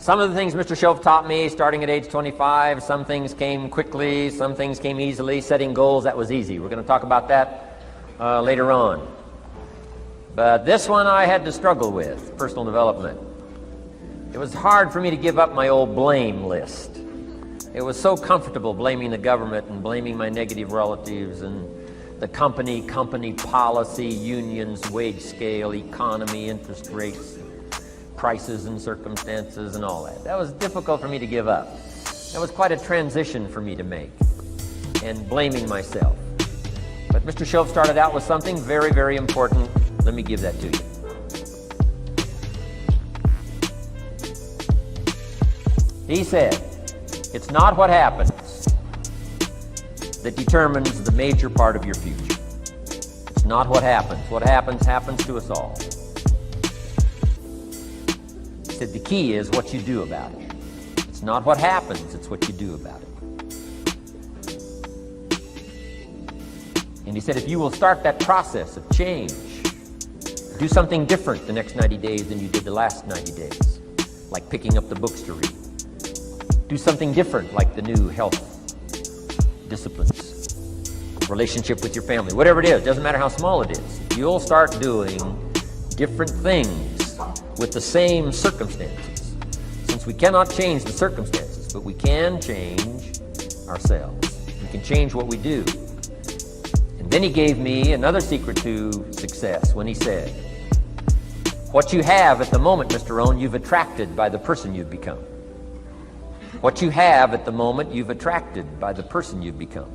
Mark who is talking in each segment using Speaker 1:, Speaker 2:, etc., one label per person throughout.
Speaker 1: Some of the things Mr. Shoaff taught me starting at age 25, some things came quickly, some things came easily. Setting goals, that was easy. We're going to talk about that later on. But this one I had to struggle with, personal development. It was hard for me to give up my old blame list. It was so comfortable blaming the government and blaming my negative relatives and the company policy, unions, wage scale, economy, interest rates, prices and circumstances and all that. That was difficult for me to give up. That was quite a transition for me to make, and blaming myself. But Mr. Shoaff started out with something very, very important. Let me give that to you. He said, it's not what happens that determines the major part of your future. It's not what happens. What happens, happens to us all. He said, the key is what you do about it. It's not what happens, it's what you do about it. And he said, if you will start that process of change, do something different the next 90 days than you did the last 90 days, like picking up the books to read. Do something different, like the new health disciplines, relationship with your family, whatever it is, doesn't matter how small it is. You'll start doing different things with the same circumstances. Since we cannot change the circumstances, but we can change ourselves. We can change what we do. And then he gave me another secret to success when he said, what you have at the moment, Mr. Rohn, you've attracted by the person you've become. What you have at the moment, you've attracted by the person you've become.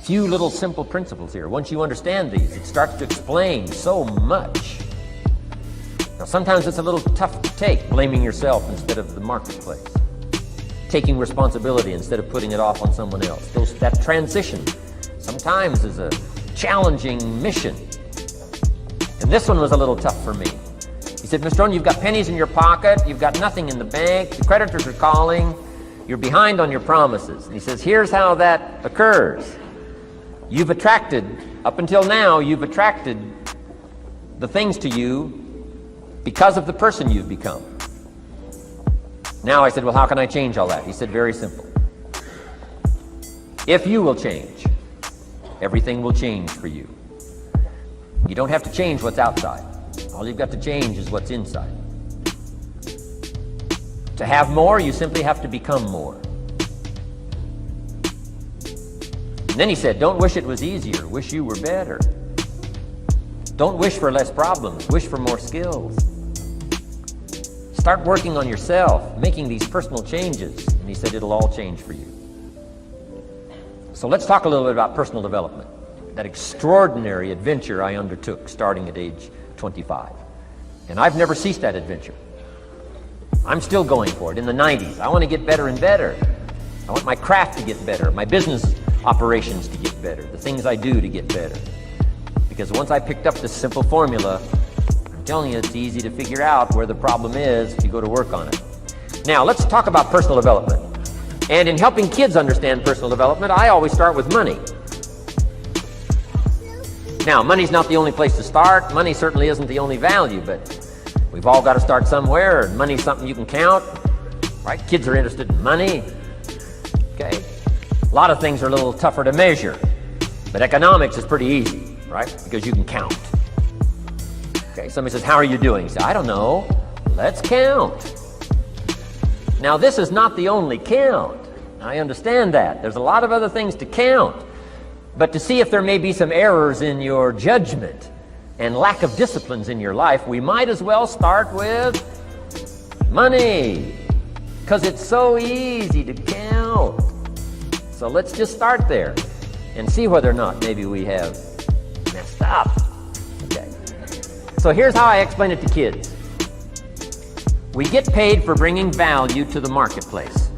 Speaker 1: Few little simple principles here. Once you understand these, it starts to explain so much. Now, sometimes it's a little tough to take, blaming yourself instead of the marketplace. Taking responsibility instead of putting it off on someone else. That transition sometimes is a challenging mission. And this one was a little tough for me. He said, Mr. Rohn, you've got pennies in your pocket, you've got nothing in the bank, the creditors are calling, you're behind on your promises. And he says, here's how that occurs. You've attracted, up until now, you've attracted the things to you because of the person you've become. Now I said, well, how can I change all that? He said, very simple. If you will change, everything will change for you. You don't have to change what's outside. All you've got to change is what's inside. To have more, you simply have to become more. And then he said, don't wish it was easier, wish you were better. Don't wish for less problems, wish for more skills. Start working on yourself, making these personal changes. And he said, it'll all change for you. So let's talk a little bit about personal development. That extraordinary adventure I undertook starting at age 25. And I've never ceased that adventure. I'm still going for it. In the 90s, I want to get better and better. I want my craft to get better, my business operations to get better, the things I do to get better. Because once I picked up this simple formula, I'm telling you, it's easy to figure out where the problem is if you go to work on it. Now, let's talk about personal development. And in helping kids understand personal development, I always start with money. Now, money's not the only place to start. Money certainly isn't the only value, but we've all got to start somewhere, and money's something you can count, right? Kids are interested in money, okay? A lot of things are a little tougher to measure, but economics is pretty easy, right? Because you can count. Okay, somebody says, how are you doing? You say, I don't know. Let's count. Now, this is not the only count. I understand that. There's a lot of other things to count. But to see if there may be some errors in your judgment and lack of disciplines in your life, we might as well start with money, because it's so easy to count. So let's just start there and see whether or not maybe we have messed up. Okay. So here's how I explain it to kids. We get paid for bringing value to the marketplace.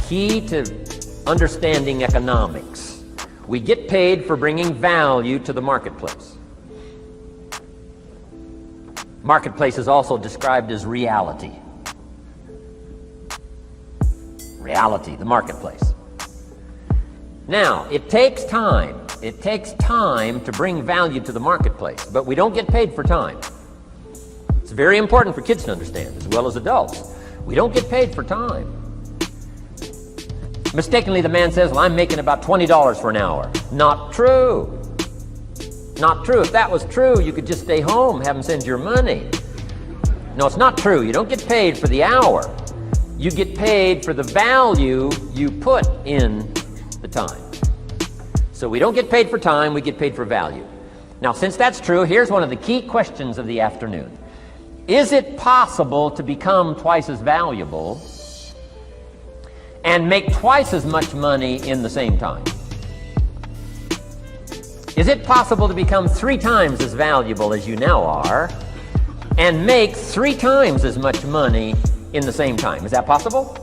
Speaker 1: Key to understanding economics. We get paid for bringing value to the marketplace. Marketplace is also described as reality. Reality, the marketplace. Now, it takes time. It takes time to bring value to the marketplace, but we don't get paid for time. It's very important for kids to understand, as well as adults. We don't get paid for time. Mistakenly, the man says, well, I'm making about $20 for an hour. Not true. Not true. If that was true, you could just stay home, have them send your money. No, it's not true. You don't get paid for the hour. You get paid for the value you put in the time. So we don't get paid for time, we get paid for value. Now, since that's true, here's one of the key questions of the afternoon. Is it possible to become twice as valuable and make twice as much money in the same time? Is it possible to become 3 times as valuable as you now are and make 3 times as much money in the same time? Is that possible?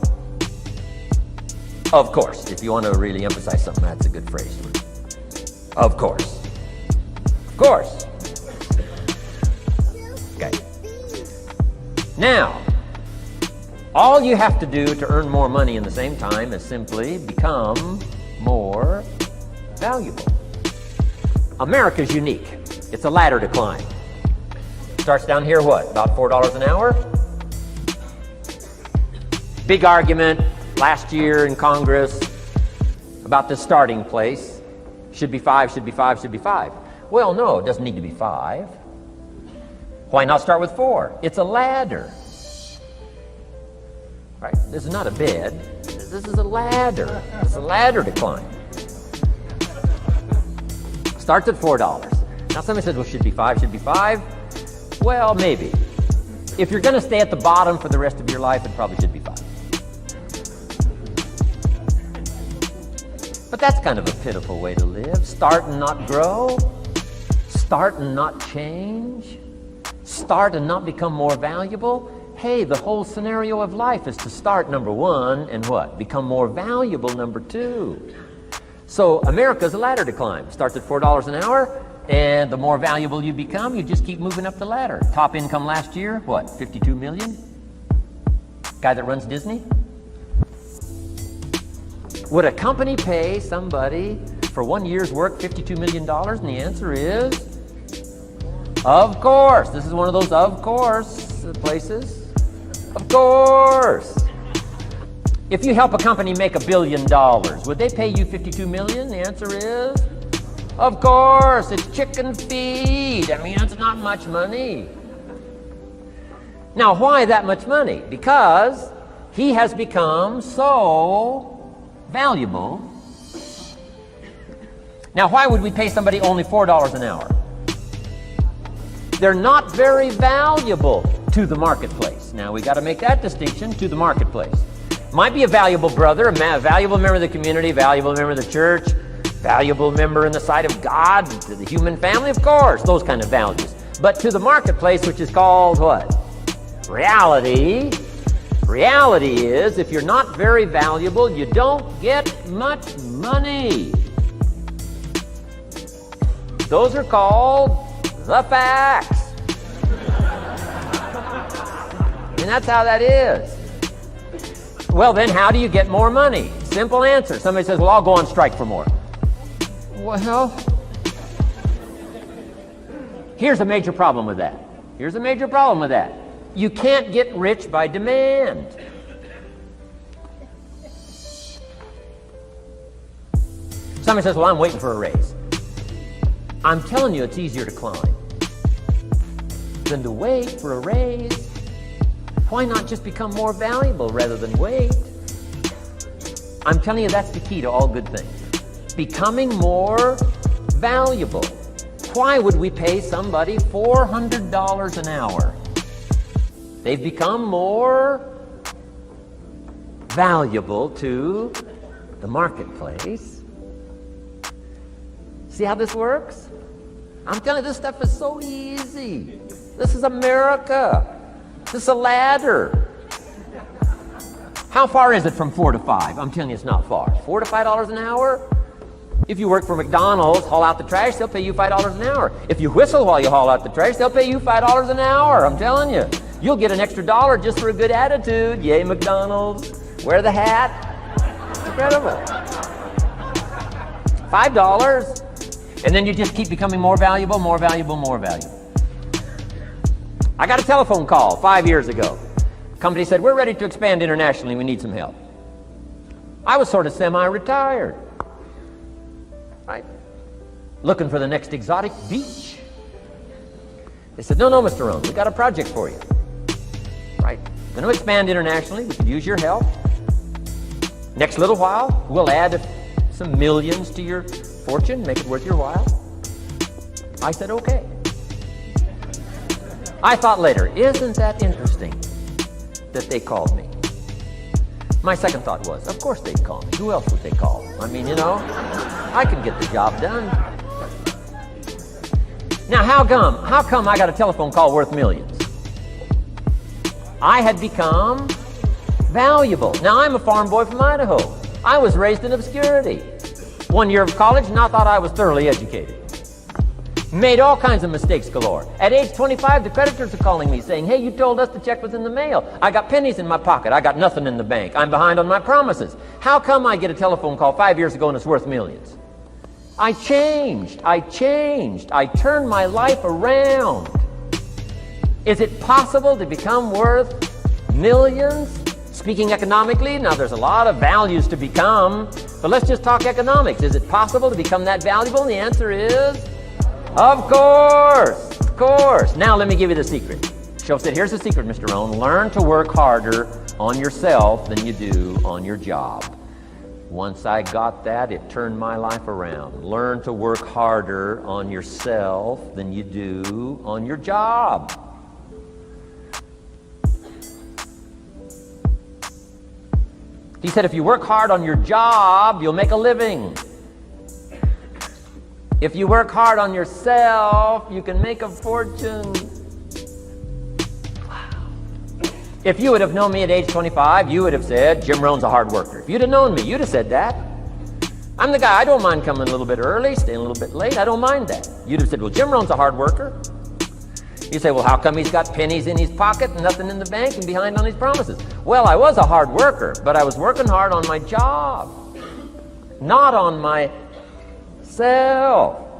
Speaker 1: Of course. If you want to really emphasize something, that's a good phrase. Of course. Of course. Okay. Now, all you have to do to earn more money in the same time is simply become more valuable. America's unique. It's a ladder to climb. Starts down here, what, about $4 an hour? Big argument last year in Congress about the starting place. Should be 5, should be 5, should be 5. Well, no, it doesn't need to be 5. Why not start with 4? It's a ladder. Right? This is not a bed. This is a ladder. It's a ladder to climb. Starts at $4. Now somebody says, well, should be 5, should be 5. Well, maybe. If you're going to stay at the bottom for the rest of your life, it probably should be 5. But that's kind of a pitiful way to live. Start and not grow. Start and not change. Start and not become more valuable. Hey, the whole scenario of life is to start, number 1, and what? Become more valuable, number 2. So America's a ladder to climb. Starts at $4 an hour, and the more valuable you become, you just keep moving up the ladder. Top income last year, what, 52 million? Guy that runs Disney? Would a company pay somebody for 1 year's work $52 million? And the answer is, of course. This is one of those of course places. Of course. If you help a company make $1 billion, would they pay you $52 million? The answer is, of course. It's chicken feed. I mean, that's not much money. Now, why that much money? Because he has become so valuable. Now, why would we pay somebody only $4 an hour? They're not very valuable to the marketplace. Now, we got to make that distinction, to the marketplace. Might be a valuable brother, a valuable member of the community, valuable member of the church, valuable member in the sight of God, to the human family, of course, those kind of values. But to the marketplace, which is called what? Reality. Reality is, if you're not very valuable, you don't get much money. Those are called the facts. And that's how that is. Well, then how do you get more money? Simple answer. Somebody says, well, I'll go on strike for more. Well, here's a major problem with that. Here's a major problem with that. You can't get rich by demand. Somebody says, well, I'm waiting for a raise. I'm telling you, it's easier to climb than to wait for a raise. Why not just become more valuable rather than wait? I'm telling you, that's the key to all good things. Becoming more valuable. Why would we pay somebody $400 an hour? They've become more valuable to the marketplace. See how this works? I'm telling you, this stuff is so easy. This is America. This is a ladder. How far is it from 4 to 5? I'm telling you, it's not far. $4 to $5 an hour? If you work for McDonald's, haul out the trash, they'll pay you $5 an hour. If you whistle while you haul out the trash, they'll pay you $5 an hour. I'm telling you. You'll get an extra $1 just for a good attitude. Yay, McDonald's. Wear the hat. It's incredible. $5. And then you just keep becoming more valuable, more valuable, more valuable. I got a telephone call 5 years ago. Company said, we're ready to expand internationally, we need some help. I was sort of semi-retired, right? Looking for the next exotic beach. They said, no, Mr. Rohn, we got a project for you. Right? Going to expand internationally, we could use your help. Next little while, we'll add some millions to your fortune, make it worth your while. I said, okay. I thought later, isn't that interesting that they called me? My second thought was, of course they'd call me. Who else would they call? I mean, you know, I can get the job done. Now, how come I got a telephone call worth millions? I had become valuable. Now, I'm a farm boy from Idaho. I was raised in obscurity. 1 year of college, and I thought I was thoroughly educated. Made all kinds of mistakes galore. At age 25, the creditors are calling me saying, hey, you told us the check was in the mail. I got pennies in my pocket. I got nothing in the bank. I'm behind on my promises. How come I get a telephone call 5 years ago and it's worth millions? I changed. I turned my life around. Is it possible to become worth millions? Speaking economically, now there's a lot of values to become, but let's just talk economics. Is it possible to become that valuable? And the answer is, of course. Now let me give you the secret. Shoaff said, here's the secret, Mr. Rohn. Learn to work harder on yourself than you do on your job. Once I got that, it turned my life around. Learn to work harder on yourself than you do on your job. He said, if you work hard on your job, you'll make a living. If you work hard on yourself, you can make a fortune. Wow. If you would have known me at age 25, you would have said, Jim Rohn's a hard worker. If you'd have known me, you'd have said that. I'm the guy, I don't mind coming a little bit early, staying a little bit late, I don't mind that. You'd have said, well, Jim Rohn's a hard worker. You say, well, how come he's got pennies in his pocket and nothing in the bank and behind on his promises? Well, I was a hard worker, but I was working hard on my job, not on myself.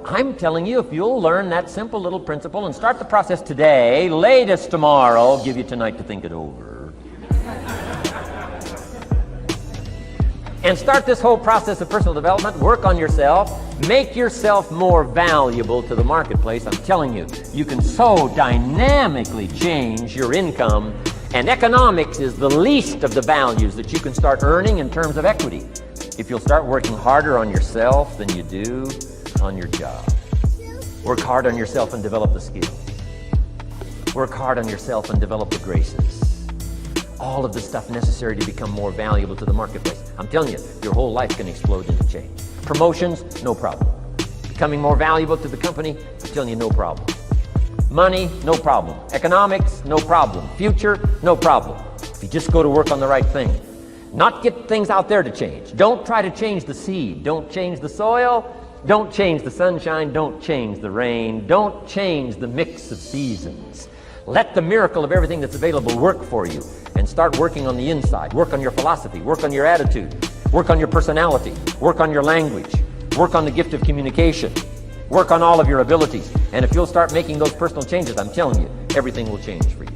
Speaker 1: I'm telling you, if you'll learn that simple little principle and start the process today, latest tomorrow, give you tonight to think it over. And start this whole process of personal development, work on yourself, make yourself more valuable to the marketplace. I'm telling you, you can so dynamically change your income, and economics is the least of the values that you can start earning in terms of equity if you'll start working harder on yourself than you do on your job. Work hard on yourself and develop the skills. Work hard on yourself and develop the graces. All of the stuff necessary to become more valuable to the marketplace. I'm telling you, your whole life can explode into change. Promotions, no problem. Becoming more valuable to the company, I'm telling you, no problem. Money, no problem. Economics, no problem. Future, no problem. If you just go to work on the right thing. Not get things out there to change. Don't try to change the seed. Don't change the soil. Don't change the sunshine. Don't change the rain. Don't change the mix of seasons. Let the miracle of everything that's available work for you, and start working on the inside. Work on your philosophy. Work on your attitude. Work on your personality. Work on your language. Work on the gift of communication. Work on all of your abilities. And if you'll start making those personal changes, I'm telling you, everything will change for you.